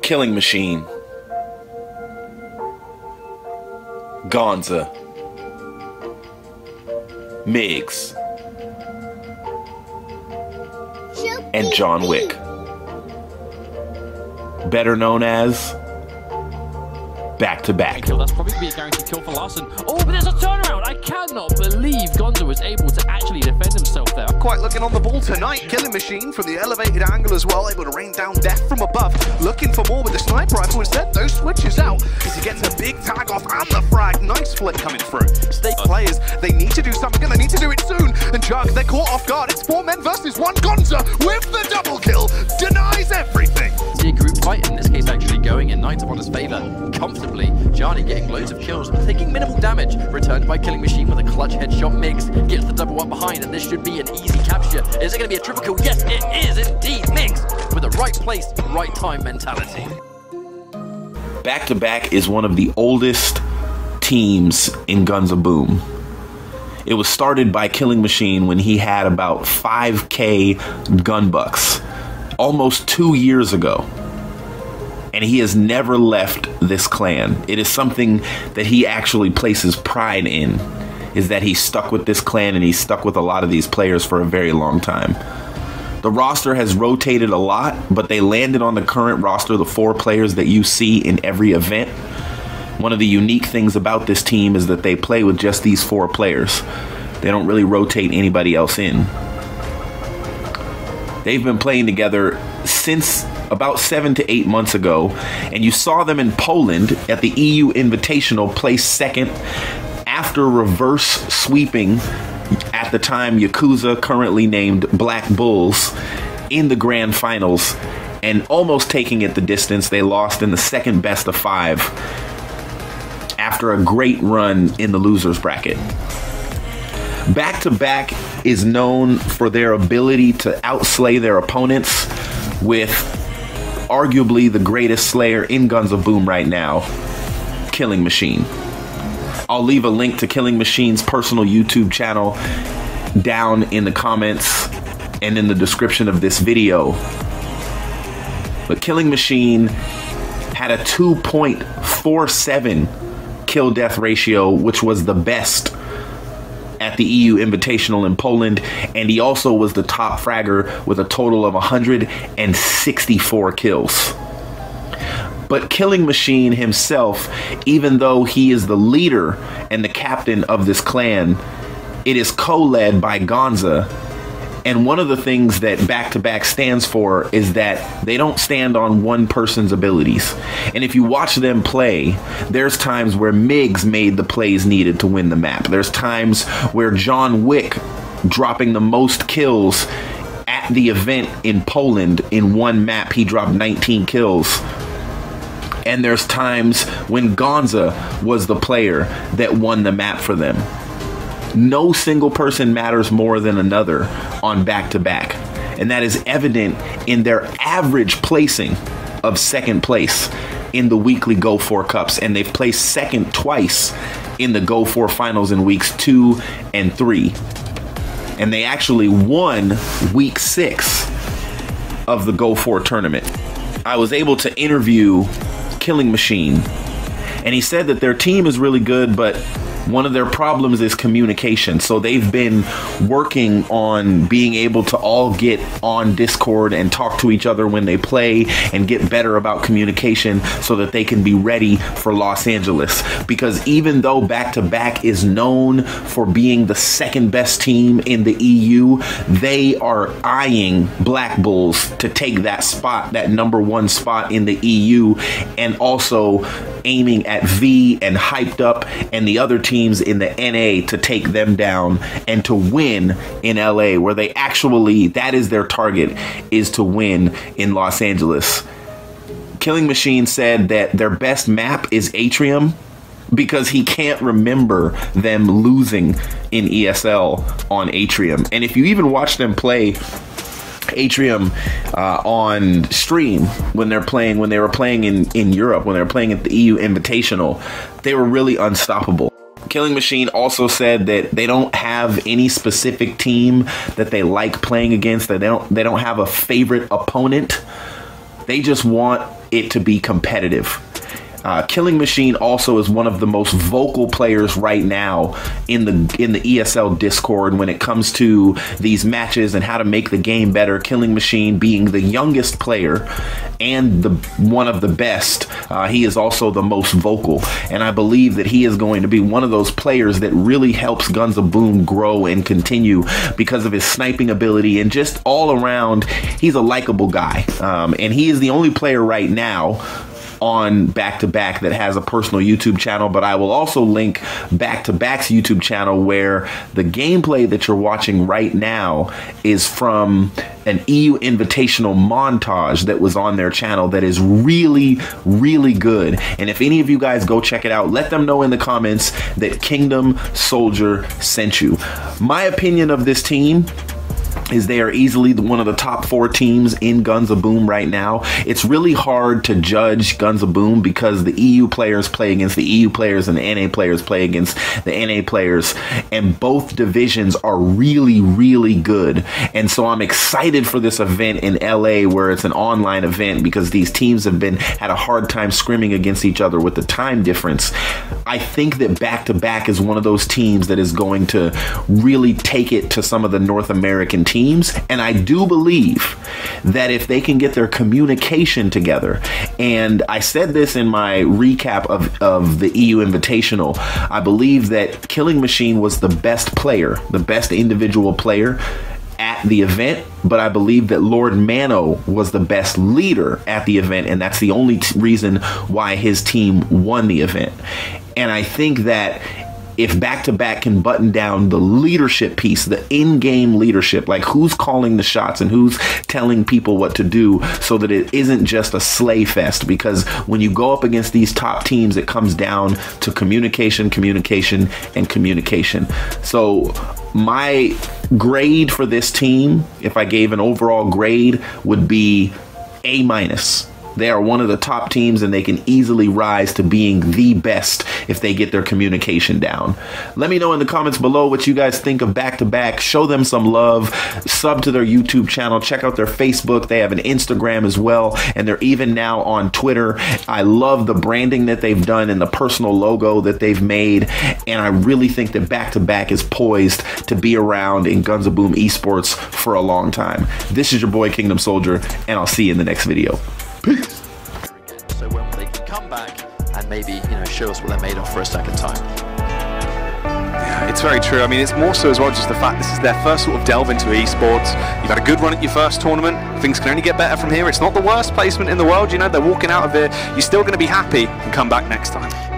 Killing Machine, Gonza, Migs, and John Wick, better known as Back to Back. That's probably going to be a guaranteed kill for Larson. Oh, but there's a turnaround. I cannot believe Gonza was able to actually defend himself there. Quite looking on the ball tonight. Killing Machine from the elevated angle as well, able to rain down death from above. Looking for more with the sniper rifle. Instead, those switches out as he gets a big tag off and the frag. Nice flick coming through. State players, they need to do something and they need to do it soon. And Jug, they're caught off guard. It's 4 men versus 1. Gonza with the double kill denies everything. See a group fight, in this case actually going in Knights upon his favor comfortably. Johnny getting loads of kills, taking minimal damage. Returned by Killing Machine with a clutch headshot. Migs gets the double up behind, and this should be an easy capture. Is it going to be a triple kill? Yes, it is indeed. Migs with the right place, right time mentality. Back to Back is one of the oldest teams in Guns of Boom. It was started by Killing Machine when he had about 5K gun bucks, almost 2 years ago. And he has never left this clan. It is something that he actually places pride in, is that he's stuck with this clan and he's stuck with a lot of these players for a very long time. The roster has rotated a lot, but they landed on the current roster, the 4 players that you see in every event. One of the unique things about this team is that they play with just these 4 players. They don't really rotate anybody else in. They've been playing together since about 7 to 8 months ago, and you saw them in Poland at the EU Invitational place second after reverse sweeping at the time Yakuza, currently named Black Bulls, in the grand finals and almost taking it the distance. They lost in the second best of 5 after a great run in the losers bracket. Back to Back is known for their ability to outslay their opponents with arguably the greatest slayer in Guns of Boom right now, Killing Machine. I'll leave a link to Killing Machine's personal YouTube channel down in the comments and in the description of this video. But Killing Machine had a 2.47 kill death ratio, which was the best at the EU Invitational in Poland, and he also was the top fragger with a total of 164 kills. But Killing Machine himself, even though he is the leader and the captain of this clan, it is co-led by Gonza. And one of the things that Back to Back stands for is that they don't stand on one person's abilities. And if you watch them play, there's times where Migs made the plays needed to win the map. There's times where John Wick dropping the most kills at the event in Poland in one map, he dropped 19 kills. And there's times when Gonza was the player that won the map for them. No single person matters more than another on Back to Back, and that is evident in their average placing of second place in the weekly Go 4 Cups, and they've placed second twice in the Go 4 finals in weeks 2 and 3. And they actually won week 6 of the Go 4 tournament. I was able to interview Killing Machine, and he said that their team is really good, but one of their problems is communication. So they've been working on being able to all get on Discord and talk to each other when they play and get better about communication so that they can be ready for Los Angeles. Because even though Back to Back is known for being the second best team in the EU, they are eyeing Black Bulls to take that spot, that #1 spot in the EU, and also aiming at V and Hyped Up and the other teams in the NA to take them down and to win in LA, where they actually, that is their target, is to win in Los Angeles. Killing Machine said that their best map is Atrium because he can't remember them losing in ESL on Atrium. And if you even watch them play Atrium on stream when they were playing in Europe, when they were playing at the EU Invitational, they were really unstoppable. Killing Machine also said that they don't have any specific team that they like playing against, that they don't have a favorite opponent. They just want it to be competitive. Killing Machine also is one of the most vocal players right now in the ESL Discord when it comes to these matches and how to make the game better. Killing Machine being the youngest player and one of the best, he is also the most vocal, and I believe that he is going to be one of those players that really helps Guns of Boom grow and continue because of his sniping ability and just all around. He's a likable guy, and he is the only player right now on Back to Back that has a personal YouTube channel, but I will also link Back to Back's YouTube channel, where the gameplay that you're watching right now is from an EU Invitational montage that was on their channel that is really, really good. And if any of you guys go check it out, let them know in the comments that Kingdom Soldier sent you. My opinion of this team is they are easily one of the top 4 teams in Guns of Boom right now. It's really hard to judge Guns of Boom because the EU players play against the EU players and the NA players play against the NA players, and both divisions are really, really good. And so I'm excited for this event in LA, where it's an online event, because these teams have had a hard time scrimming against each other with the time difference. I think that Back to Back is one of those teams that is going to really take it to some of the North American teams. And I do believe that if they can get their communication together, and I said this in my recap of the EU Invitational, I believe that Killing Machine was the best player, the best individual player at the event, but I believe that Lord Mano was the best leader at the event, and that's the only reason why his team won the event. And I think that if Back to Back can button down the leadership piece, the in-game leadership, like who's calling the shots and who's telling people what to do, so that it isn't just a slay fest, because when you go up against these top teams, it comes down to communication, communication, and communication. So my grade for this team, if I gave an overall grade, would be A-. They are one of the top teams, and they can easily rise to being the best if they get their communication down. Let me know in the comments below what you guys think of Back to Back. Show them some love. Sub to their YouTube channel. Check out their Facebook. They have an Instagram as well, and they're even now on Twitter. I love the branding that they've done and the personal logo that they've made, and I really think that Back to Back is poised to be around in Guns of Boom Esports for a long time. This is your boy Kingdom Soldier, and I'll see you in the next video. Peace. So when they can come back and maybe, you know, show us what they're made of for a second time. Yeah, it's very true. I mean, it's more so as well just the fact this is their first sort of delve into esports. You've had a good run at your first tournament. Things can only get better from here. It's not the worst placement in the world. You know, they're walking out of here. You're still going to be happy and come back next time.